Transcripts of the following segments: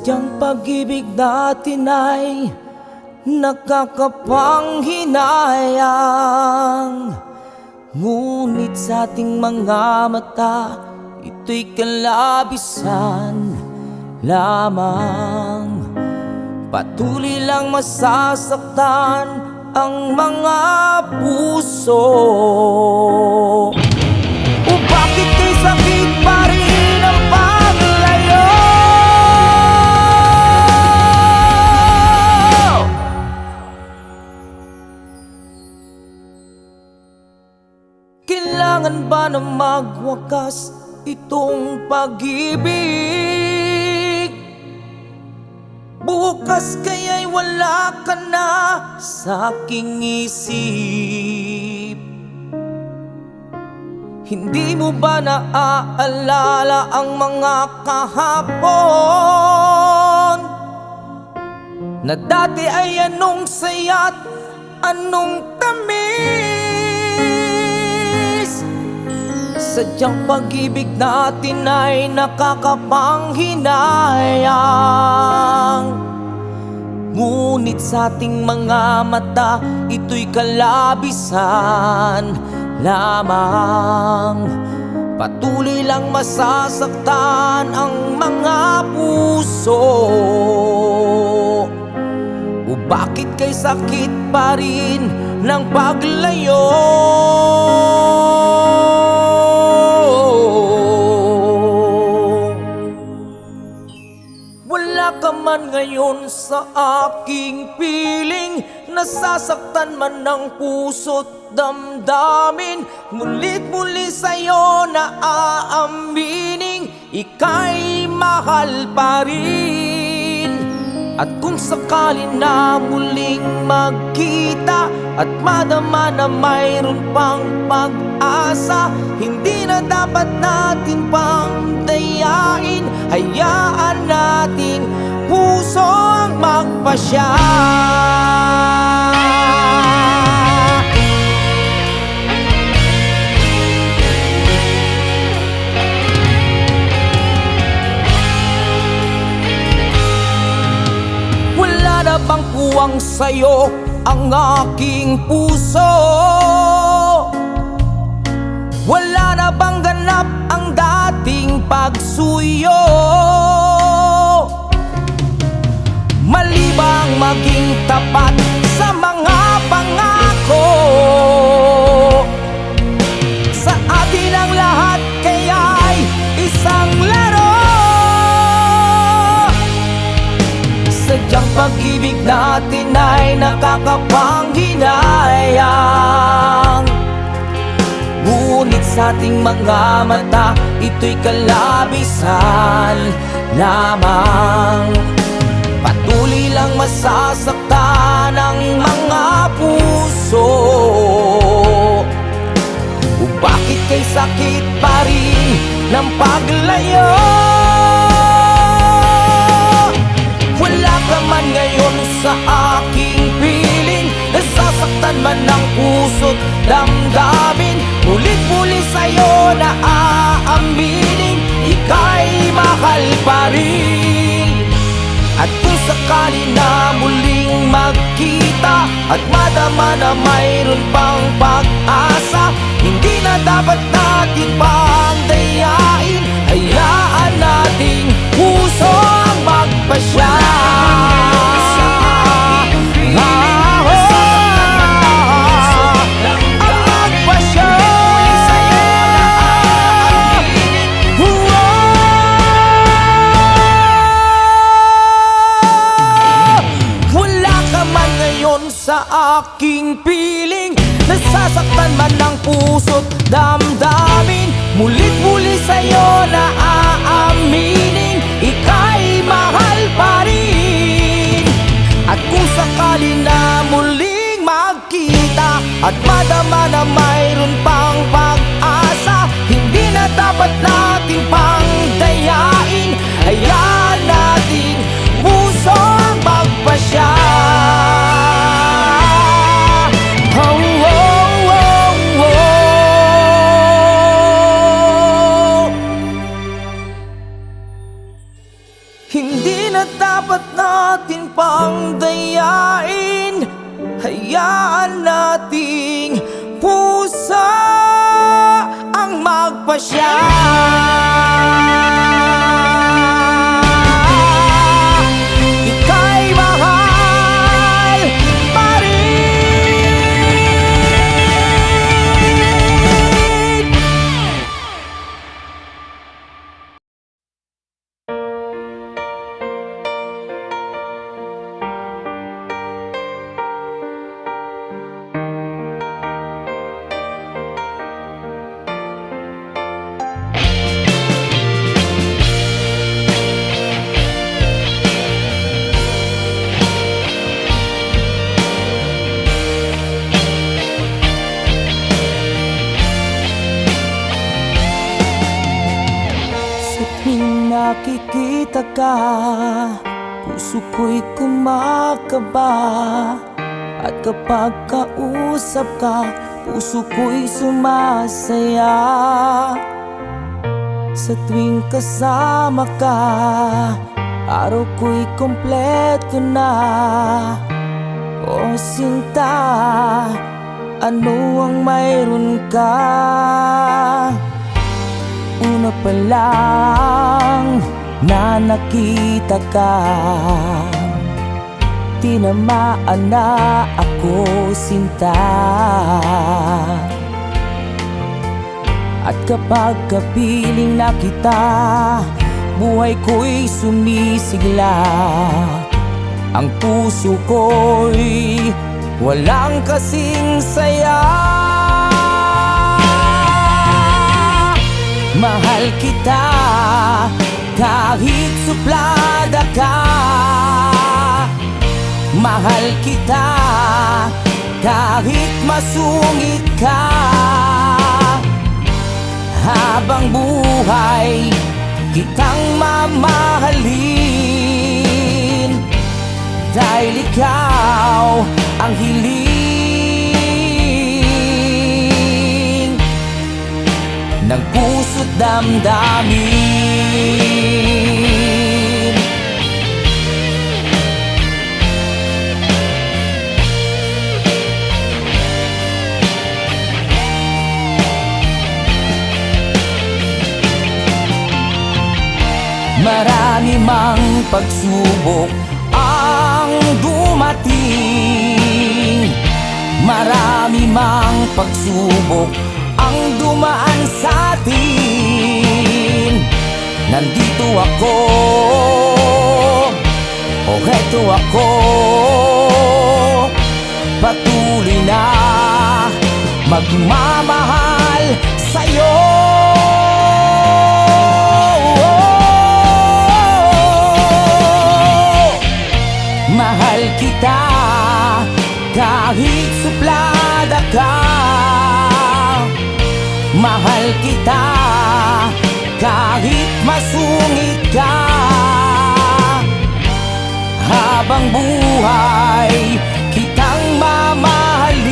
Sadyang pag-ibig natin ay nakakapanghinayang, ngunit sa ating mga mata, ito'y kalabisan lamang. Patuloy lang masasaktan ang mga puso. O bakit kay sakit pa rin ang paglayo? Kailangan ba na magwakas itong pag-ibig? Bukas kaya'y wala ka na sa aking isip. Hindi mo ba naaalala ang mga kahapon na dati ay anong saya't anong tamis? Sadyang pag-ibig natin ay nakakapanghinayang, ngunit sa ating mga mata, ito'y kalabisan lamang. Patuloy lang masasaktan ang mga puso. O bakit kay sakit pa rin ng paglayo? Wala ka man ngayon sa aking piling, nasasaktan man ng puso't damdamin. Ngunit muli sa'yo na aaminin, ika'y mahal pa rin. At kung sakali na muling magkita at madama na mayroon pang pag-asa, hindi na dapat natin pang dayain. Hayaan nating puso ang magpasya. Wala na bang puwang sa'yo ang aking puso? Wala na bang ganap ang dating pagsuyo? Mali bang maging tapat sa mga pangako? Sa atin ang lahat kaya'y isang laro. Sadyang pag-ibig natin ay nakakapanghinayang, ngunit sa ating mga mata, ito'y kalabisan lamang. Patuloy lang masasaktan ang mga puso. O bakit kay sakit pa rin ng paglayo? Wala ka man ngayon sa aking piling, nasasaktan man ng puso't damdamin. Ulit-ulit sa'yo na aaminin, ika'y mahal pa rin. At kung sakali na muling magkita at madama na mayroon pang pag-asa, hindi na dapat natin pang dayain. Hayaan nating puso ang magpasya. Sa aking piling, nasasaktan man ng puso't damdamin. Mulit-muli sa'yo na aaminin, ika'y mahal pa rin. At kung sakali na muling magkita at madama na mayroon pang pag-asa, hindi na dapat natin pang dayain. Hayaan nating puso ang magpasya. Hindi na hayaan nating pusa ang magpasya. Ika'y mahal pa rin. Sa tuwing nakikita ka, puso ko'y kumakaba. At kapag kausap ka, puso ko'y sumasaya. Sa tuwing kasama ka, araw ko'y kompleto na. O sinta, ano ang mayroon ka? Una pa lang na nakita ka, tinamaan na ako, sinta. At kapag kapiling na kita, buhay ko'y sumisigla. Ang puso ko'y walang kasing saya. Mahal kita kahit suplada ka. Mahal kita kahit masungit ka. Habang buhay kitang mamahalin, dahil ikaw ang hiling ng puso't damdamin. Marami mang pagsubok ang dumating, marami mang pagsubok ang dumaan sa atin. Nandito ako, o heto ako, patuloy na magmamahal sa'yo. Mahal kita kahit suplada ka. Mahal kita kahit masungit ka. Habang buhay kitang mamahalin,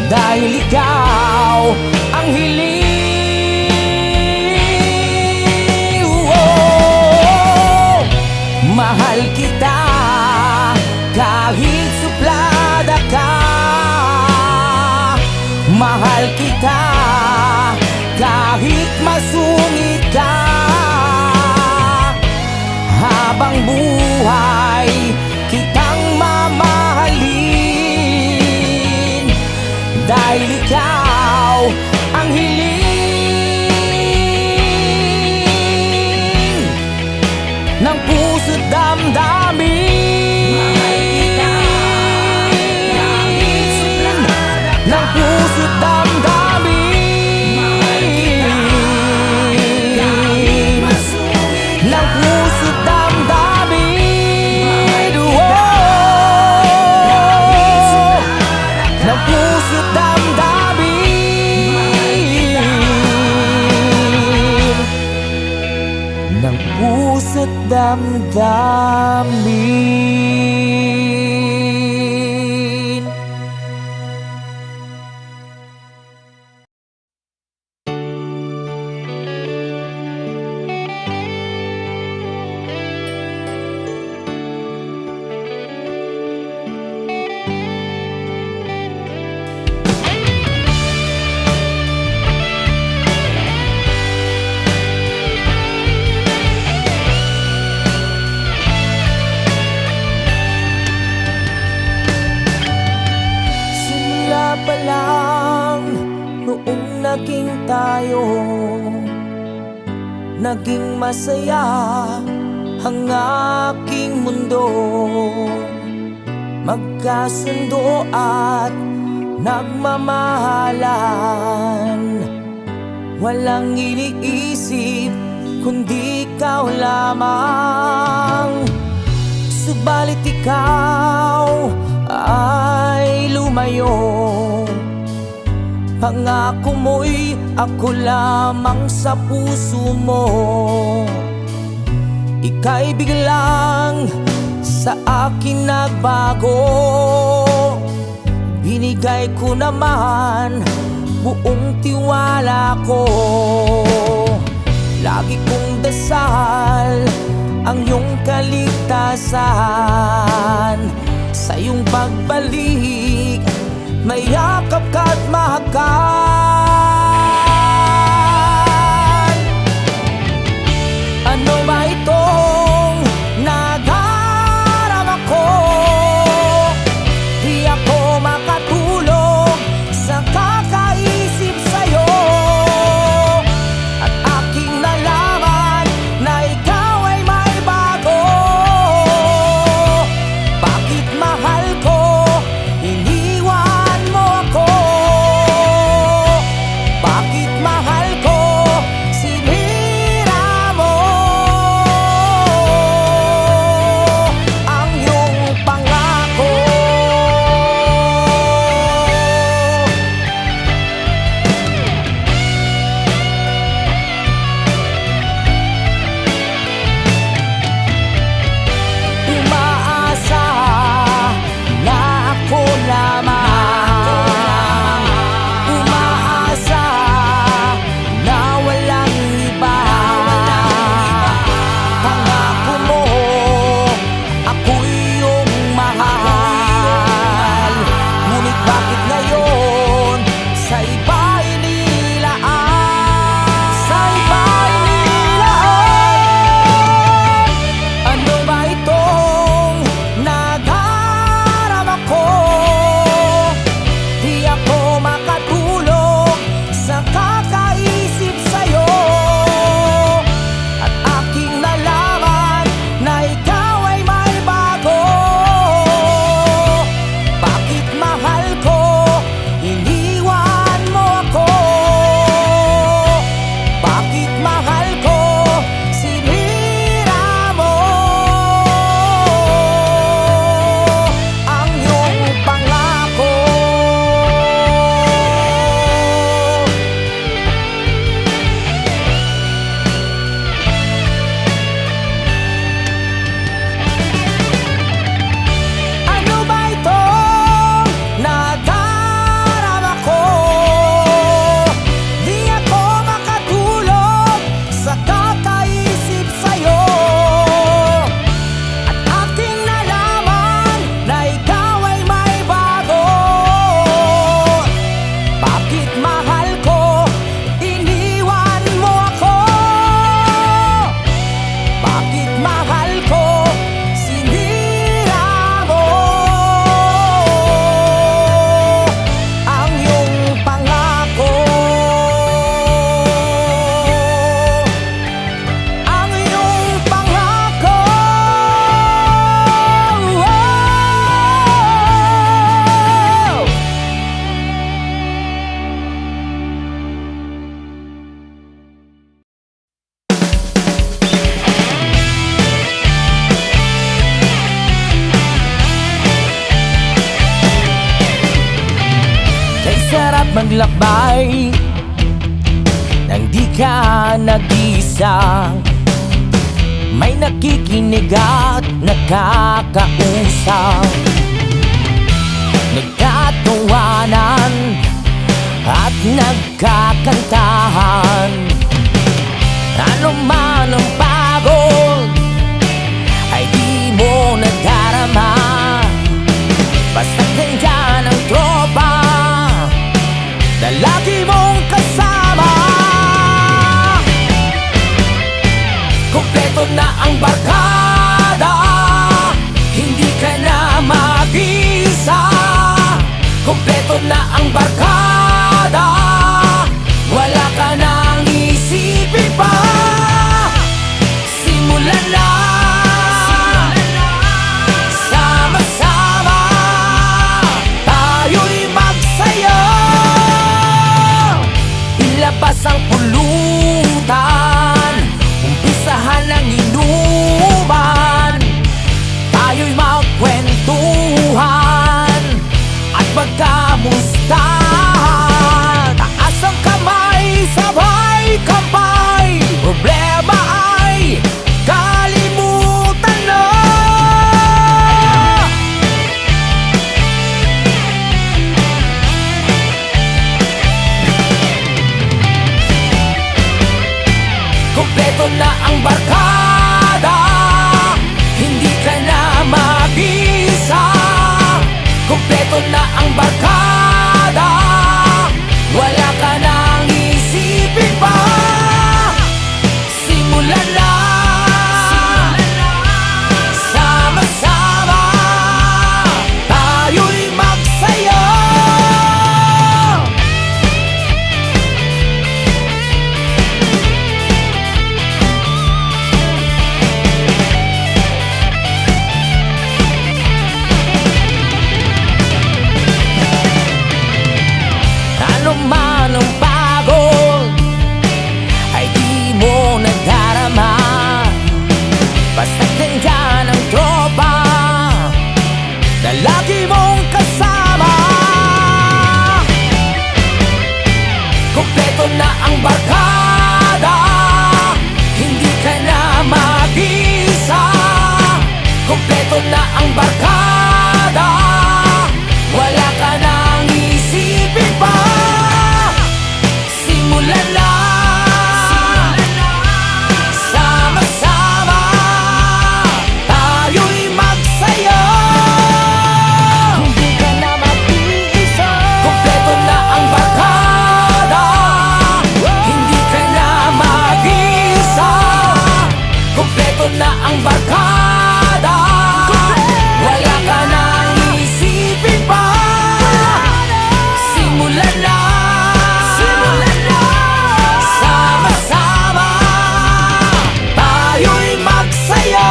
dahil ikaw ang hiling. Mahal kita kahit suplada ka. Mahal kita kahit masungit ka. Habang buhay kitang mamahalin, dahil ikaw ang hiling ng puso't damdamin. Ng puso't damdamin. Ng puso't damdamin. Ng puso't damdamin. Ng puso't damdamin. naging tayo, naging masaya ang aking mundo. Magkasundo at nagmamahalan, walang iniisip kundi ikaw lamang. Subalit ikaw ay lumayo, pangako mo'y ako lamang sa puso mo. Ika'y biglang sa akin nagbago, binigay ko naman buong tiwala ko. Lagi kong dasal ang iyong kaligtasan, sa iyong pagbalik mayakap ka't mahakal. Ano ba itong nadarama ko? Di ako makatulog sa kakaisip sa'yo, at aking nalaman na ikaw ay may bago. Bakit mahal ko iniwan mo ako? Bakit mahal ko sinira mo ang iyong pangako? Umaasa na ako lamang, umaasa na walang iba. Pangako mo ako iyong mahal, ngunit bakit ngayon sa iba inilaan? Sa iba inilaan. Ano ba itong nadarama ko? Di ako makatulog sa kakaisip sa'yo, at aking nalaman na ikaw ay may bago. Bakit mahal ko iniwan mo ako? Bakit mahal ko sinira mo ang iyong pangako? Ano ba itong nadarama ko? Di ako makatulog sa kakaisip sa'yo, at aking nalaman na ikaw ay may bago. Bakit mahal ko iniwan mo ako? Bakit mahal ko sinira mo ang iyong pangako? Ang iyong pangako. Kay sarap maglakbay nang di ka nag-isa, may nakikinig at nakakausap, nagtatawanan at nagkakantahan. Ano man ang pagod ay di mo nadarama, basta't nandyan ang tropa na lagi mong kasama. Kompleto na ang barkada, hindi ka na mag-isa. Kompleto na ang barkada, mong kasama. Kompleto na ang barkada, hindi ka na mag-isa. Kompleto na ang barkada, wala ka nang isipin pa. Simulan na, sama-sama tayo'y magsaya. Hindi ka na mag-iisa. Kompleto na ang barkada, hindi ka na mag-isa. Kompleto na ang barkada, wala ka nang isipin pa. Simulan na, sama-sama tayo'y magsaya.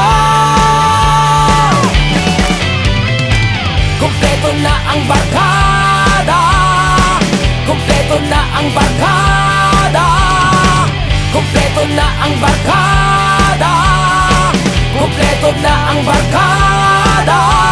Kompleto na ang barkada, kompleto na ang barkada, kompleto na ang barkada, kompleto na ang barkada.